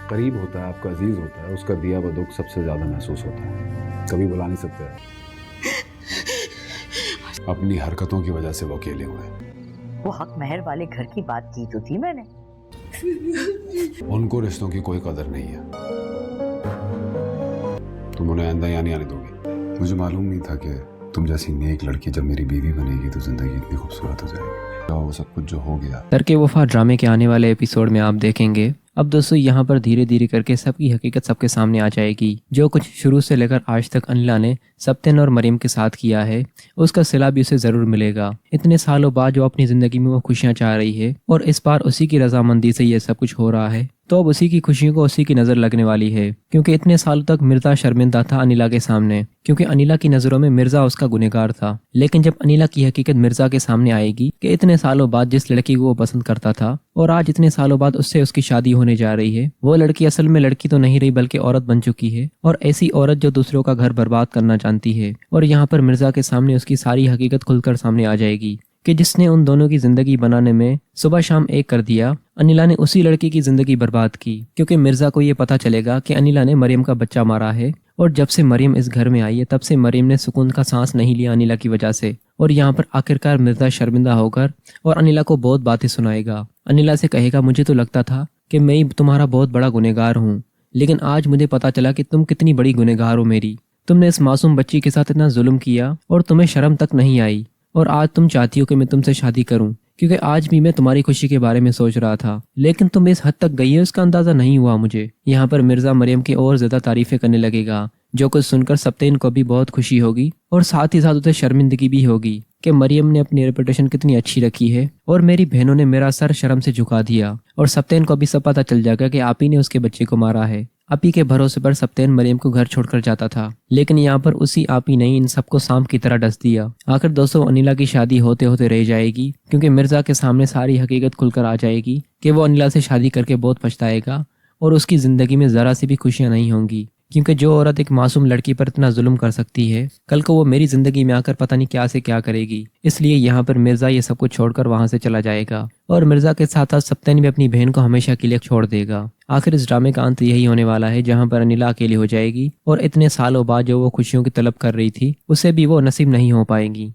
करीब होता है, आपका अजीज होता है, उसका दिया हुआ दुख सबसे ज़्यादा महसूस होता है। कभी बुला नहीं सकते। अपनी हरकतों की वजह से वो अकेले हुए। वो हक महर वाले घर की बात की तो थी मैंने। उनको रिश्तों की कोई कदर नहीं है। तुम उन्हें आइंदा यहाँ नहीं आने दोगे। मुझे मालूम नहीं था कि तुम जैसी नेक लड़की जब मेरी बीवी बनेगी तो जिंदगी इतनी खूबसूरत हो जाएगी। वो सब कुछ जो हो गया। तरके वफा ड्रामे के आने वाले एपिसोड में आप देखेंगे। अब दोस्तों यहाँ पर धीरे धीरे करके सबकी हकीकत सबके सामने आ जाएगी। जो कुछ शुरू से लेकर आज तक अनिला ने सप्तन और मरीम के साथ किया है उसका सिला भी उसे जरूर मिलेगा। इतने सालों बाद जो अपनी जिंदगी में वो खुशियां चाह रही है और इस बार उसी की रजामंदी से ये सब कुछ हो रहा है, तो अब उसी की खुशियों को उसी की नजर लगने वाली है। क्योंकि इतने सालों तक मिर्जा शर्मिंदा था अनिला के सामने, क्योंकि अनिला की नजरों में मिर्जा उसका गुनहगार था। लेकिन जब अनिला की हकीकत मिर्जा के सामने आएगी कि इतने सालों बाद जिस लड़की को वो पसंद करता था और आज इतने सालों बाद उससे उसकी शादी होने जा रही है, वो लड़की असल में लड़की तो नहीं रही बल्कि औरत बन चुकी है। और ऐसी औरत जो दूसरों का घर बर्बाद करना जानती है। और यहाँ पर मिर्जा के सामने उसकी सारी हकीकत खुलकर सामने आ जाएगी कि जिसने उन दोनों की जिंदगी बनाने में सुबह शाम एक कर दिया, अनिला ने उसी लड़की की जिंदगी बर्बाद की। क्योंकि मिर्जा को ये पता चलेगा कि अनिला ने मरियम का बच्चा मारा है और जब से मरियम इस घर में आई है तब से मरियम ने सुकून का सांस नहीं लिया अनिला की वजह से। और यहाँ पर आखिरकार मिर्जा शर्मिंदा होकर और अनिला को बहुत बातें सुनाएगा। अनिला से कहेगा, मुझे तो लगता था कि मैं ही तुम्हारा बहुत बड़ा गुनहगार हूँ, लेकिन आज मुझे पता चला कि तुम कितनी बड़ी गुनहगार हो मेरी। तुमने इस मासूम बच्ची के साथ इतना जुल्म किया और तुम्हें शर्म तक नहीं आई, और आज तुम चाहती हो कि मैं तुमसे शादी करूं, क्योंकि आज भी मैं तुम्हारी खुशी के बारे में सोच रहा था, लेकिन तुम इस हद तक गई है उसका अंदाजा नहीं हुआ मुझे। यहाँ पर मिर्जा मरियम की और ज्यादा तारीफें करने लगेगा, जो कुछ सुनकर सप्तेन को भी बहुत खुशी होगी और साथ ही साथ उसे शर्मिंदगी भी होगी कि मरियम ने अपनी रेपुटेशन कितनी अच्छी रखी है और मेरी बहनों ने मेरा सर शर्म से झुका दिया। और सप्तेन को भी सब पता चल जाएगा कि आप ही ने उसके बच्चे को मारा है। आपी के भरोसे पर सप्तेन मरियम को घर छोड़कर जाता था, लेकिन यहाँ पर उसी आपी ने इन सबको सांप की तरह डस दिया। आखिर दोस्तों अनिला की शादी होते होते रह जाएगी, क्योंकि मिर्जा के सामने सारी हकीकत खुलकर आ जाएगी कि वो अनिला से शादी करके बहुत पछताएगा और उसकी जिंदगी में जरा सी भी खुशियां नहीं होंगी। क्योंकि जो औरत एक मासूम लड़की पर इतना जुल्म कर सकती है, कल को वो मेरी जिंदगी में आकर पता नहीं क्या से क्या करेगी। इसलिए यहाँ पर मिर्जा ये सब कुछ छोड़कर वहां से चला जाएगा और मिर्जा के साथ साथ सप्तेन भी अपनी बहन को हमेशा के लिए छोड़ देगा। आखिर इस ड्रामे का अंत यही होने वाला है, जहाँ पर अनिला अकेली हो जाएगी और इतने सालों बाद जो वो खुशियों की तलब कर रही थी उसे भी वो नसीब नहीं हो पाएगी।